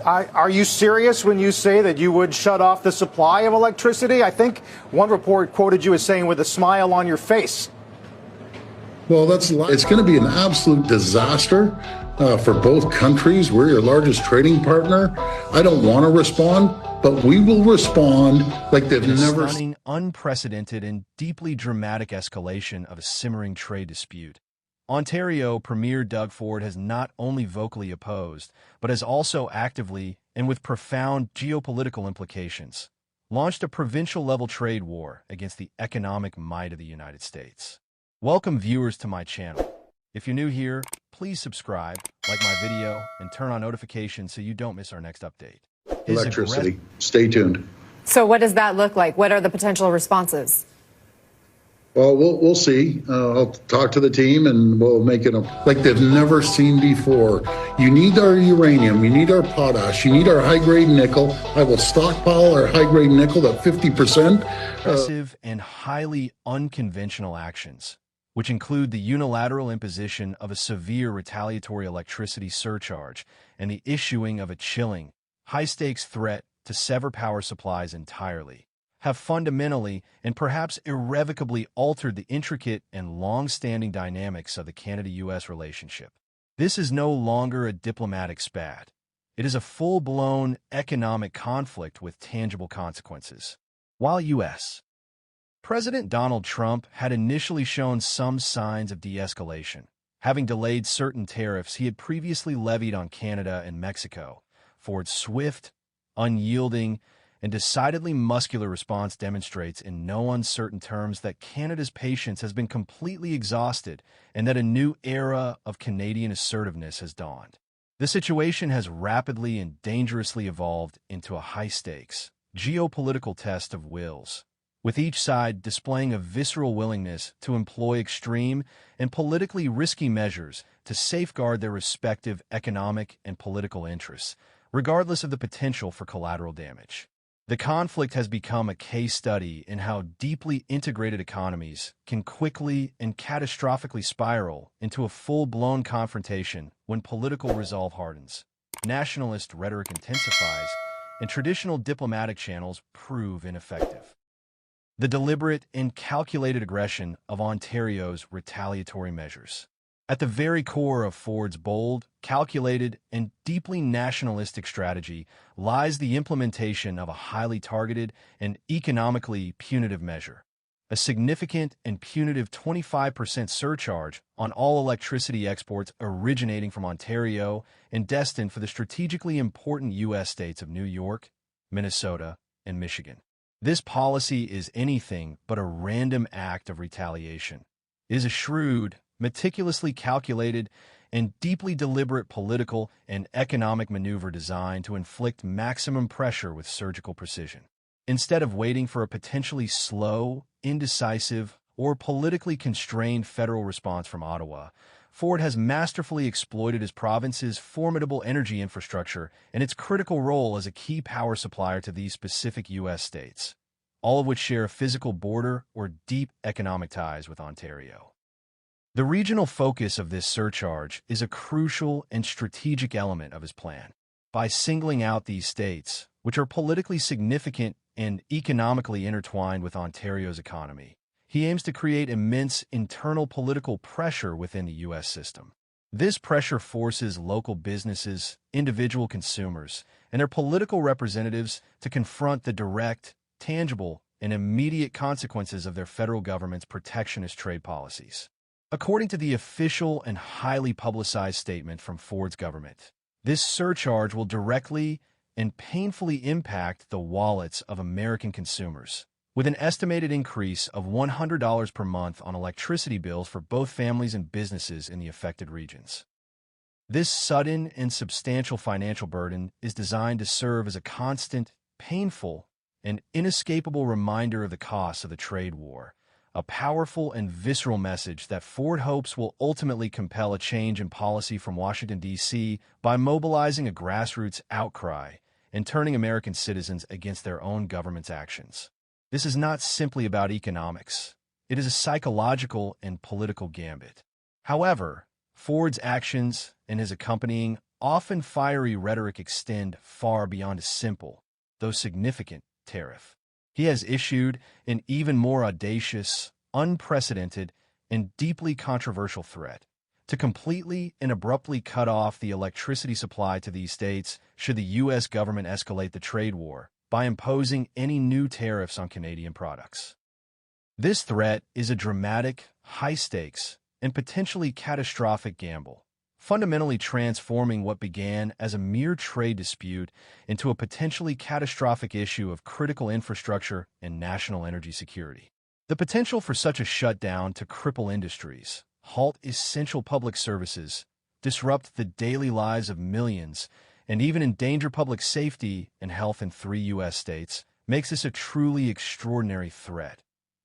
Are you serious when you say that you would shut off the supply of electricity? I think one report quoted you as saying with a smile on your face. Well, it's going to be an absolute disaster for both countries. We're your largest trading partner. I don't want to respond, but we will respond like they've never. Stunning, unprecedented, and deeply dramatic escalation of a simmering trade dispute. Ontario Premier Doug Ford has not only vocally opposed, but has also actively, and with profound geopolitical implications, launched a provincial-level trade war against the economic might of the United States. Welcome viewers to my channel. If you're new here, please subscribe, like my video, and turn on notifications so you don't miss our next update. Electricity. Stay tuned. So what does that look like? What are the potential responses? Well, we'll see. I'll talk to the team and we'll make it like they've never seen before. You need our uranium. You need our potash. You need our high-grade nickel. I will stockpile our high-grade nickel at 50%. Aggressive and highly unconventional actions, which include the unilateral imposition of a severe retaliatory electricity surcharge and the issuing of a chilling, high-stakes threat to sever power supplies entirely, have fundamentally and perhaps irrevocably altered the intricate and long-standing dynamics of the Canada-U.S. relationship. This is no longer a diplomatic spat. It is a full-blown economic conflict with tangible consequences. While U.S. President Donald Trump had initially shown some signs of de-escalation, having delayed certain tariffs he had previously levied on Canada and Mexico, Ford's swift, unyielding, and decidedly muscular response demonstrates in no uncertain terms that Canada's patience has been completely exhausted and that a new era of Canadian assertiveness has dawned. The situation has rapidly and dangerously evolved into a high-stakes, geopolitical test of wills, with each side displaying a visceral willingness to employ extreme and politically risky measures to safeguard their respective economic and political interests, regardless of the potential for collateral damage. The conflict has become a case study in how deeply integrated economies can quickly and catastrophically spiral into a full-blown confrontation when political resolve hardens, nationalist rhetoric intensifies, and traditional diplomatic channels prove ineffective. The deliberate and calculated aggression of Ontario's retaliatory measures. At the very core of Ford's bold, calculated, and deeply nationalistic strategy lies the implementation of a highly targeted and economically punitive measure, a significant and punitive 25% surcharge on all electricity exports originating from Ontario and destined for the strategically important U.S. states of New York, Minnesota, and Michigan. This policy is anything but a random act of retaliation. It is a shrewd, meticulously calculated, and deeply deliberate political and economic maneuver designed to inflict maximum pressure with surgical precision. Instead of waiting for a potentially slow, indecisive, or politically constrained federal response from Ottawa, Ford has masterfully exploited his province's formidable energy infrastructure and its critical role as a key power supplier to these specific U.S. states, all of which share a physical border or deep economic ties with Ontario. The regional focus of this surcharge is a crucial and strategic element of his plan. By singling out these states, which are politically significant and economically intertwined with Ontario's economy, he aims to create immense internal political pressure within the U.S. system. This pressure forces local businesses, individual consumers, and their political representatives to confront the direct, tangible, and immediate consequences of their federal government's protectionist trade policies. According to the official and highly publicized statement from Ford's government, this surcharge will directly and painfully impact the wallets of American consumers, with an estimated increase of $100 per month on electricity bills for both families and businesses in the affected regions. This sudden and substantial financial burden is designed to serve as a constant, painful, and inescapable reminder of the costs of the trade war, a powerful and visceral message that Ford hopes will ultimately compel a change in policy from Washington, D.C. by mobilizing a grassroots outcry and turning American citizens against their own government's actions. This is not simply about economics. It is a psychological and political gambit. However, Ford's actions and his accompanying often fiery rhetoric extend far beyond a simple, though significant, tariff. He has issued an even more audacious, unprecedented, and deeply controversial threat to completely and abruptly cut off the electricity supply to these states should the U.S. government escalate the trade war by imposing any new tariffs on Canadian products. This threat is a dramatic, high-stakes, and potentially catastrophic gamble, fundamentally transforming what began as a mere trade dispute into a potentially catastrophic issue of critical infrastructure and national energy security. The potential for such a shutdown to cripple industries, halt essential public services, disrupt the daily lives of millions, and even endanger public safety and health in 3 U.S. states makes this a truly extraordinary threat,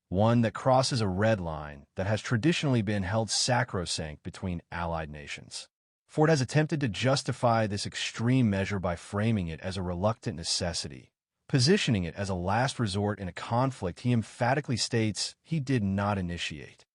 one that crosses a red line that has traditionally been held sacrosanct between allied nations. Ford has attempted to justify this extreme measure by framing it as a reluctant necessity, positioning it as a last resort in a conflict he emphatically states he did not initiate.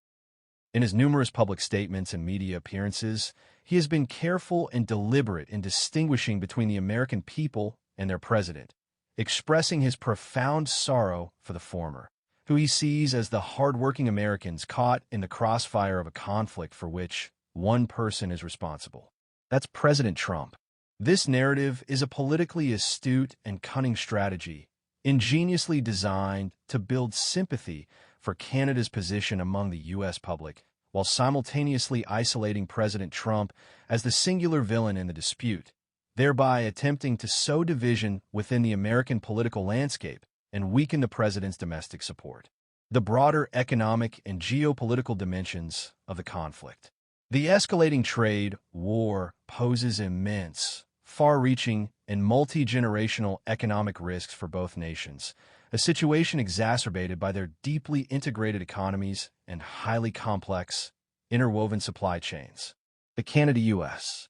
In his numerous public statements and media appearances, he has been careful and deliberate in distinguishing between the American people and their president, expressing his profound sorrow for the former, who he sees as the hardworking Americans caught in the crossfire of a conflict for which one person is responsible. That's President Trump. This narrative is a politically astute and cunning strategy, ingeniously designed to build sympathy for Canada's position among the U.S. public, while simultaneously isolating President Trump as the singular villain in the dispute, thereby attempting to sow division within the American political landscape and weaken the president's domestic support. The broader economic and geopolitical dimensions of the conflict. The escalating trade war poses immense, far-reaching, and multi-generational economic risks for both nations, a situation exacerbated by their deeply integrated economies and highly complex, interwoven supply chains. The Canada-U.S.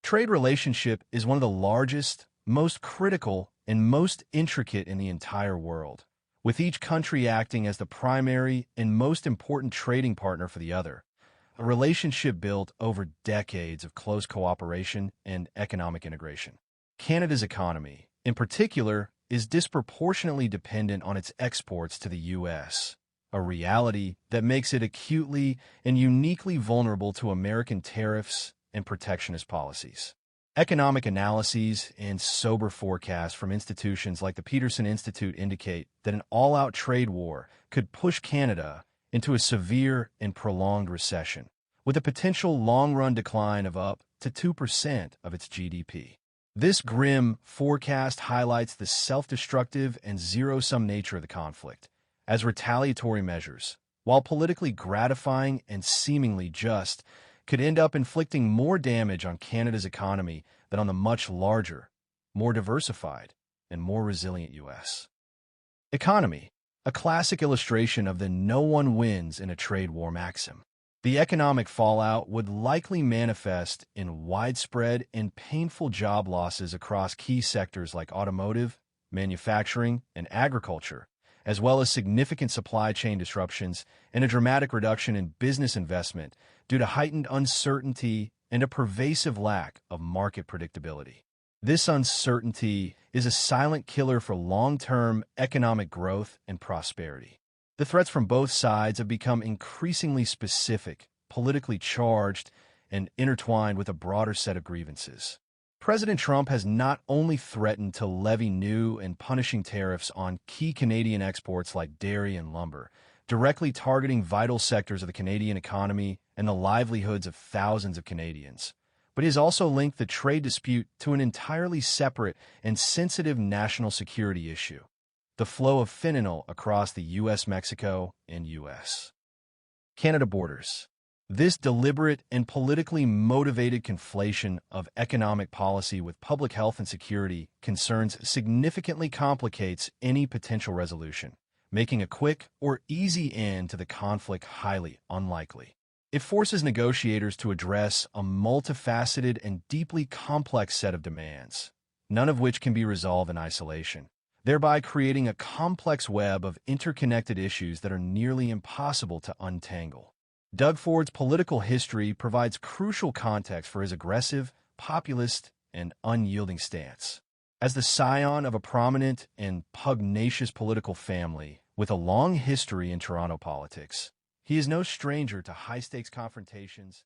trade relationship is one of the largest, most critical, and most intricate in the entire world, with each country acting as the primary and most important trading partner for the other, a relationship built over decades of close cooperation and economic integration. Canada's economy, in particular, is disproportionately dependent on its exports to the U.S., a reality that makes it acutely and uniquely vulnerable to American tariffs and protectionist policies. Economic analyses and sober forecasts from institutions like the Peterson Institute indicate that an all-out trade war could push Canada into a severe and prolonged recession, with a potential long-run decline of up to 2% of its GDP. This grim forecast highlights the self-destructive and zero-sum nature of the conflict, as retaliatory measures, while politically gratifying and seemingly just, could end up inflicting more damage on Canada's economy than on the much larger, more diversified, and more resilient U.S. economy, a classic illustration of the no one wins in a trade war maxim. The economic fallout would likely manifest in widespread and painful job losses across key sectors like automotive, manufacturing, and agriculture, as well as significant supply chain disruptions and a dramatic reduction in business investment due to heightened uncertainty and a pervasive lack of market predictability. This uncertainty is a silent killer for long-term economic growth and prosperity. The threats from both sides have become increasingly specific, politically charged, and intertwined with a broader set of grievances. President Trump has not only threatened to levy new and punishing tariffs on key Canadian exports like dairy and lumber, directly targeting vital sectors of the Canadian economy and the livelihoods of thousands of Canadians, but he has also linked the trade dispute to an entirely separate and sensitive national security issue: the flow of fentanyl across the U.S.-Mexico and U.S.-Canada borders. This deliberate and politically motivated conflation of economic policy with public health and security concerns significantly complicates any potential resolution, making a quick or easy end to the conflict highly unlikely. It forces negotiators to address a multifaceted and deeply complex set of demands, none of which can be resolved in isolation, thereby creating a complex web of interconnected issues that are nearly impossible to untangle. Doug Ford's political history provides crucial context for his aggressive, populist and unyielding stance. As the scion of a prominent and pugnacious political family with a long history in Toronto politics, he is no stranger to high-stakes confrontations